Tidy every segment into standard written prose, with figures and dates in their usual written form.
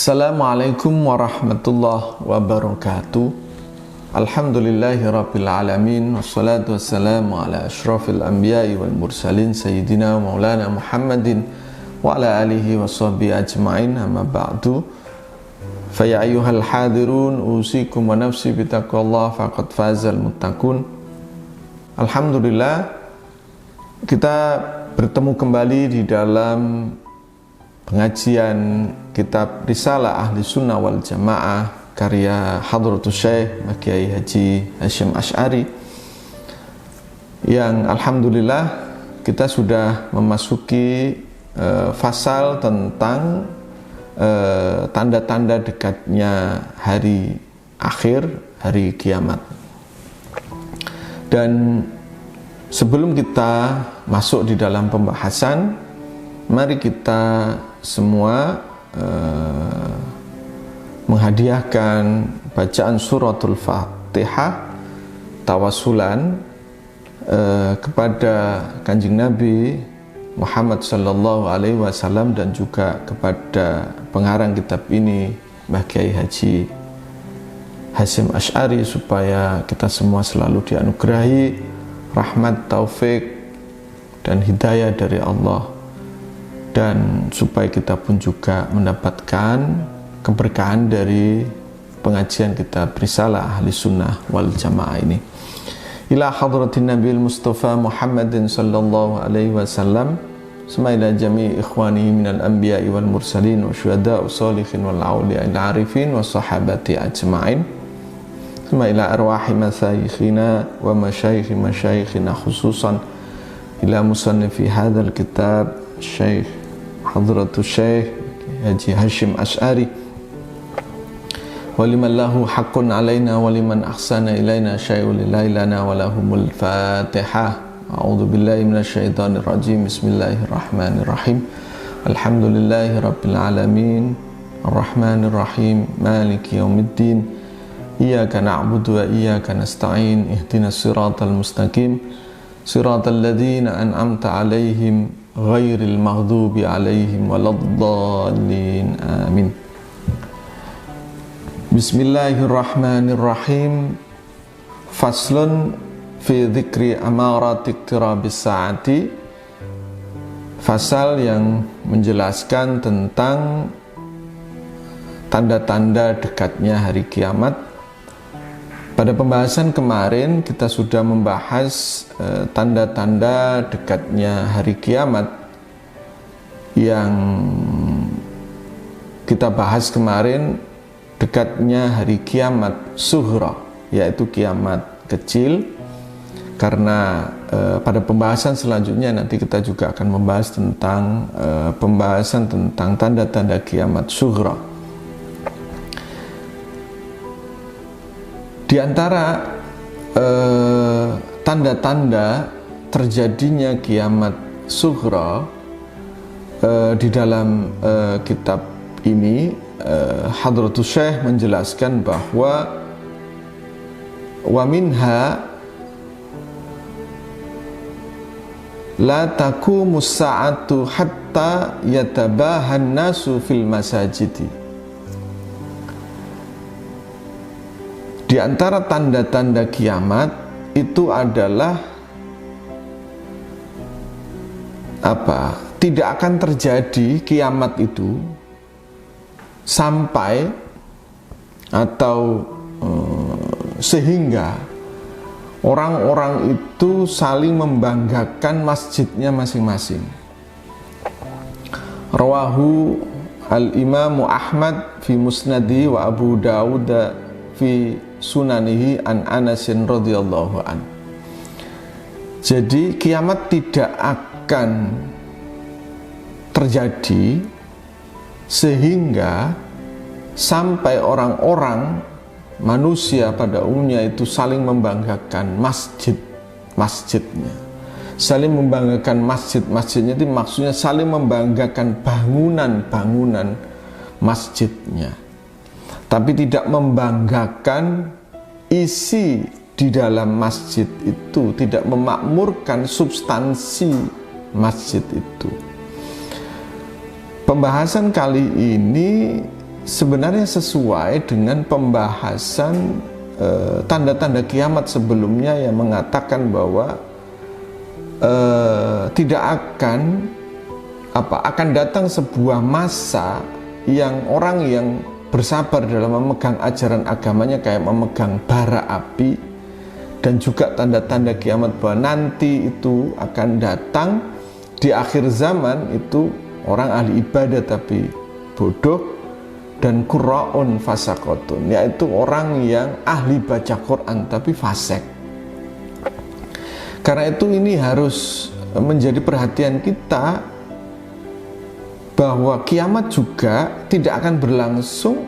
Assalamualaikum warahmatullahi wabarakatuh. Alhamdulillahirabbil alamin wassalatu wassalamu ala asyrafil anbiya'i wal mursalin sayyidina maulana Muhammadin wa ala alihi washabbihi ajmain, amma ba'du. Fa ya ayyuhal hadirun usikum wa nafsi bitaqwallah faqad fazal muttaqun. Alhamdulillah, kita bertemu kembali di dalam pengajian kitab Risalah Ahli Sunnah wal Jamaah karya Hadratus Syekh Kiai Haji Hasyim Asy'ari, yang alhamdulillah kita sudah memasuki fasal tentang tanda-tanda dekatnya hari akhir, hari kiamat. Dan sebelum kita masuk di dalam pembahasan, mari kita semua menghadiahkan bacaan suratul Fatihah tawasulan kepada Kanjeng Nabi Muhammad sallallahu alaihi wasallam dan juga kepada pengarang kitab ini Mbah Kiai Haji Hasyim Asy'ari, supaya kita semua selalu dianugerahi rahmat, taufik dan hidayah dari Allah, dan supaya kita pun juga mendapatkan keberkahan dari pengajian kitab Risalah Ahli Sunnah wal Jamaah ini. Ila hadratin Nabil Mustafa Muhammadin sallallahu alaihi wasallam, sama ila jami'i ikhwani minal anbiya'i wal mursalin wa syuhada'i sholihin wal awliya'il arifin wa sahabati ajma'in, sama ila arwahi masyayikhina wa masyayikhina khususan ila musannifi hadzal kitab Syekh Hadratus Syekh Haji Hasyim Asy'ari, waliman lahu haqqun alaina waliman ahsana ilaina syai'un lillailana walahumul fatihah. A'udzu billahi minasyaitonir rajim. Bismillahirrahmanirrahim. Alhamdulillahi rabbil alamin arrahmanir rahim maliki yaumiddin iyyaka na'budu wa iyyaka nasta'in ihdinas siratal mustaqim siratal ladzina an'amta 'alaihim ghairil maghdubi 'alaihim waladdallin. Amin. Bismillahirrahmanirrahim. Faslun fi dzikri amarati iqtirabis saati. Fasal yang menjelaskan tentang tanda-tanda dekatnya hari kiamat. Pada pembahasan kemarin kita sudah membahas tanda-tanda dekatnya hari kiamat. Yang kita bahas kemarin, dekatnya hari kiamat sughra, yaitu kiamat kecil. Karena pada pembahasan selanjutnya nanti kita juga akan membahas tentang pembahasan tentang tanda-tanda kiamat sughra. Di antara tanda-tanda terjadinya kiamat sughra di dalam kitab ini, Hadratus Syekh menjelaskan bahwa wa minha la taqumus sa'atu hatta yatabahan nasu fil masajidi. Di antara tanda-tanda kiamat itu adalah apa? Tidak akan terjadi kiamat itu sampai atau sehingga orang-orang itu saling membanggakan masjidnya masing-masing. Rawahu al-Imam Ahmad fi Musnadi wa Abu Dawud fi Sunanihi an Anasin radhiyallahu an. Jadi kiamat tidak akan terjadi sehingga sampai orang-orang manusia pada umumnya itu saling membanggakan masjidnya, saling membanggakan masjidnya itu maksudnya saling membanggakan bangunan masjidnya, tapi tidak membanggakan isi di dalam masjid itu, tidak memakmurkan substansi masjid itu. Pembahasan kali ini sebenarnya sesuai dengan pembahasan tanda-tanda kiamat sebelumnya yang mengatakan bahwa tidak akan datang sebuah masa yang orang yang bersabar dalam memegang ajaran agamanya kayak memegang bara api, dan juga tanda-tanda kiamat bahwa nanti itu akan datang di akhir zaman itu orang ahli ibadah tapi bodoh, dan qurra'un fasaqotun, yaitu orang yang ahli baca Quran tapi fasik. Karena itu ini harus menjadi perhatian kita bahwa kiamat juga tidak akan berlangsung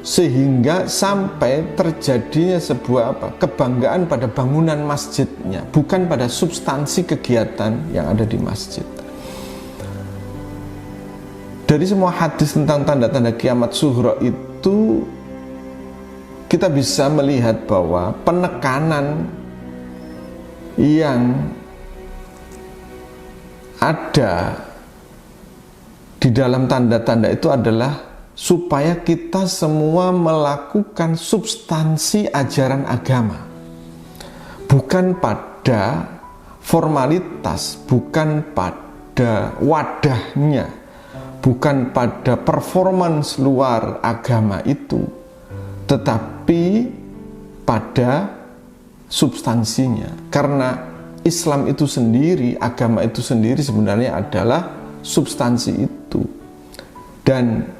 sehingga sampai terjadinya sebuah kebanggaan pada bangunan masjidnya, bukan pada substansi kegiatan yang ada di masjid. Dari semua hadis tentang tanda-tanda kiamat sughra itu kita bisa melihat bahwa penekanan yang ada di dalam tanda-tanda itu adalah supaya kita semua melakukan substansi ajaran agama, bukan pada formalitas, bukan pada wadahnya, bukan pada performance luar agama itu, tetapi pada substansinya. Karena Islam itu sendiri, agama itu sendiri sebenarnya adalah substansi itu. Dan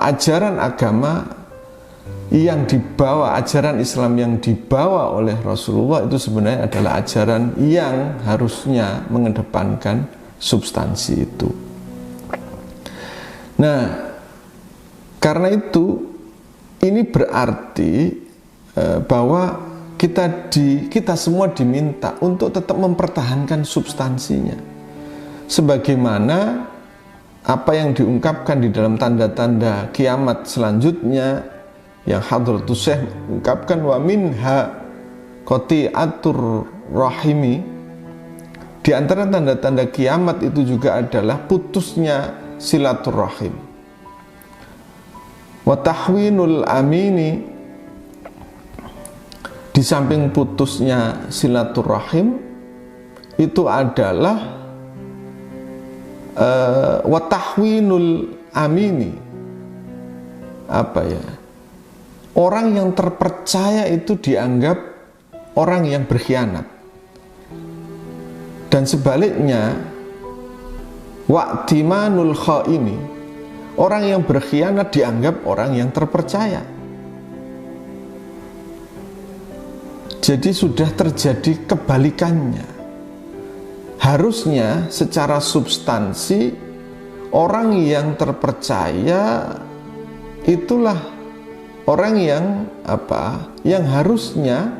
ajaran agama yang dibawa, ajaran Islam yang dibawa oleh Rasulullah itu sebenarnya adalah ajaran yang harusnya mengedepankan substansi itu. Nah, karena itu ini berarti bahwa kita semua diminta untuk tetap mempertahankan substansinya, sebagaimana apa yang diungkapkan di dalam tanda-tanda kiamat selanjutnya yang Hadratus Syekh ungkapkan, wa minha qati'atur rahimi. Di antara tanda-tanda kiamat itu juga adalah putusnya silaturahim. Wa tahwinul amini, di samping putusnya silaturahim itu adalah wa tahwinul amini, orang yang terpercaya itu dianggap orang yang berkhianat. Dan sebaliknya, wa'timanul khaini, orang yang berkhianat dianggap orang yang terpercaya. Jadi sudah terjadi kebalikannya. Harusnya secara substansi orang yang terpercaya itulah orang yang yang harusnya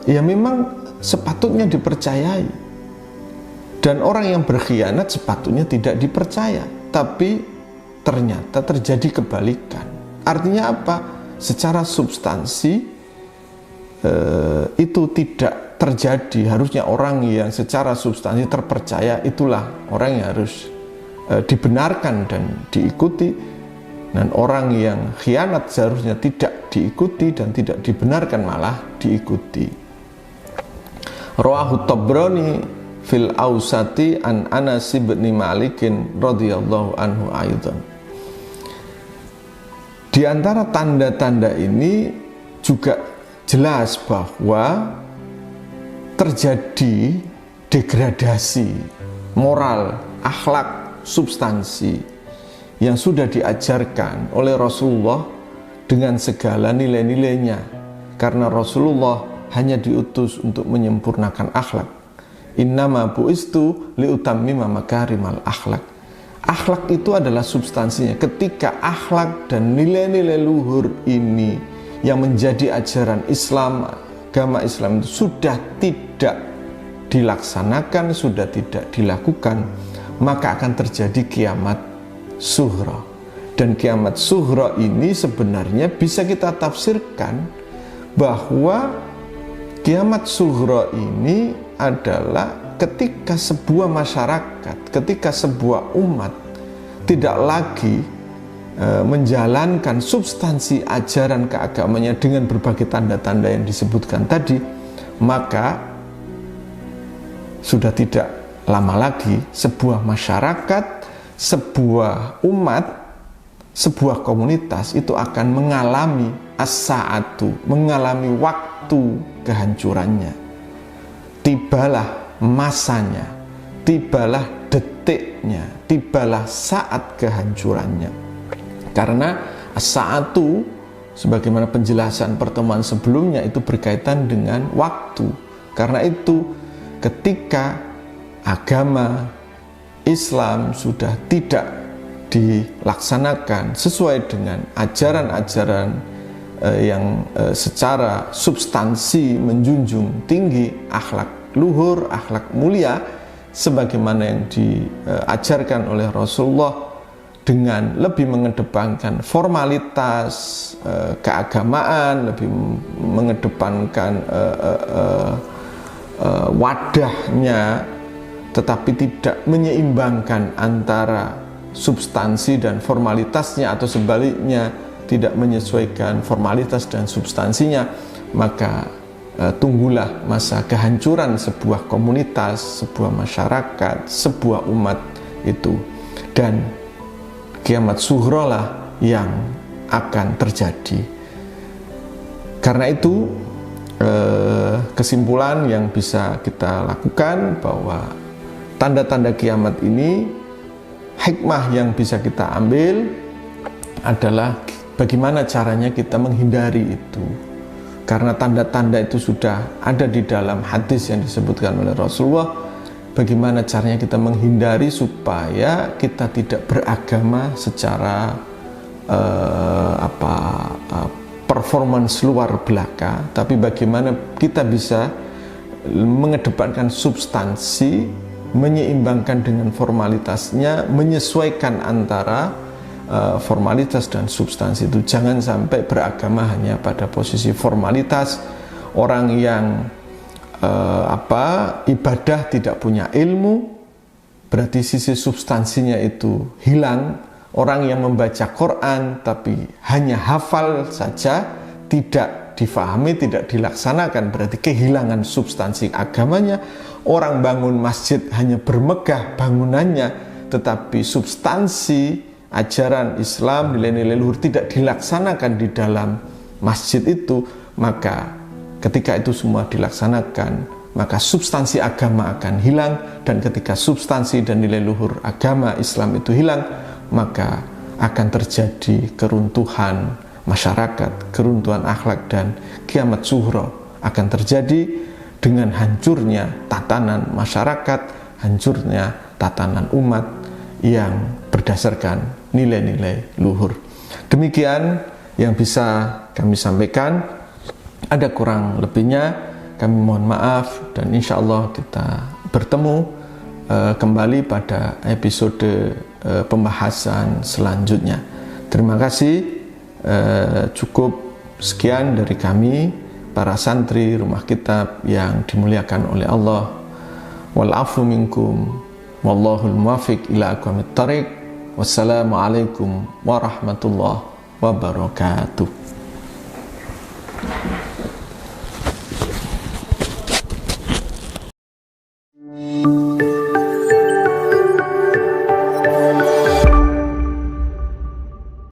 ya memang sepatutnya dipercayai, dan orang yang berkhianat sepatutnya tidak dipercaya. Tapi ternyata terjadi kebalikan. Artinya apa? Secara substansi itu tidak terjadi. Harusnya orang yang secara substansi terpercaya itulah orang yang harus dibenarkan dan diikuti, dan orang yang khianat seharusnya tidak diikuti dan tidak dibenarkan, malah diikuti. Rawahu Tabrani fil Awsati an Anas bin Malikin radhiyallahu anhu aidan. Di antara tanda-tanda ini juga jelas bahwa terjadi degradasi moral, akhlak, substansi yang sudah diajarkan oleh Rasulullah dengan segala nilai-nilainya, karena Rasulullah hanya diutus untuk menyempurnakan akhlak. Innama bu'istu liutammima makarimal akhlak. Akhlak itu adalah substansinya. Ketika akhlak dan nilai-nilai luhur ini yang menjadi ajaran Islam, agama Islam itu sudah tidak dilaksanakan, sudah tidak dilakukan, maka akan terjadi kiamat sughra. Dan kiamat sughra ini sebenarnya bisa kita tafsirkan bahwa kiamat sughra ini adalah ketika sebuah masyarakat, ketika sebuah umat tidak lagi menjalankan substansi ajaran keagamannya dengan berbagai tanda-tanda yang disebutkan tadi, maka sudah tidak lama lagi sebuah masyarakat, sebuah umat, sebuah komunitas itu akan mengalami as-sa'atu, mengalami waktu kehancurannya. Tibalah masanya, tibalah detiknya, tibalah saat kehancurannya. Karena as-sa'atu, sebagaimana penjelasan pertemuan sebelumnya, itu berkaitan dengan waktu. Karena itu ketika agama Islam sudah tidak dilaksanakan sesuai dengan ajaran-ajaran yang secara substansi menjunjung tinggi akhlak luhur, akhlak mulia, sebagaimana yang diajarkan oleh Rasulullah, dengan lebih mengedepankan formalitas keagamaan, lebih mengedepankan wadahnya, tetapi tidak menyeimbangkan antara substansi dan formalitasnya, atau sebaliknya tidak menyesuaikan formalitas dan substansinya, maka tunggulah masa kehancuran sebuah komunitas, sebuah masyarakat, sebuah umat itu, dan kiamat sughra lah yang akan terjadi. Karena itu kesimpulan yang bisa kita lakukan bahwa tanda-tanda kiamat ini, hikmah yang bisa kita ambil adalah bagaimana caranya kita menghindari itu. Karena tanda-tanda itu sudah ada di dalam hadis yang disebutkan oleh Rasulullah. Bagaimana caranya kita menghindari supaya kita tidak beragama secara performance luar belaka, tapi bagaimana kita bisa mengedepankan substansi, menyeimbangkan dengan formalitasnya, menyesuaikan antara formalitas dan substansi itu. Jangan sampai beragama hanya pada posisi formalitas. Orang yang ibadah tidak punya ilmu, berarti sisi substansinya itu hilang. Orang yang membaca Quran tapi hanya hafal saja, tidak difahami, tidak dilaksanakan, berarti kehilangan substansi agamanya. Orang bangun masjid hanya bermegah bangunannya, tetapi substansi ajaran Islam, nilai-nilai luhur tidak dilaksanakan di dalam masjid itu, maka ketika itu semua dilaksanakan, maka substansi agama akan hilang. Dan ketika substansi dan nilai luhur agama Islam itu hilang, maka akan terjadi keruntuhan masyarakat, keruntuhan akhlak, dan kiamat sughra akan terjadi dengan hancurnya tatanan masyarakat, hancurnya tatanan umat yang berdasarkan nilai-nilai luhur. Demikian yang bisa kami sampaikan. Ada kurang lebihnya kami mohon maaf, dan insya Allah kita bertemu kembali pada episode pembahasan selanjutnya. Terima kasih. Cukup sekian dari kami, para santri Rumah Kitab yang dimuliakan oleh Allah. Wal afu minkum wallahul muwaffiq ila aqwamit thariq. Wassalamualaikum warahmatullahi wabarakatuh.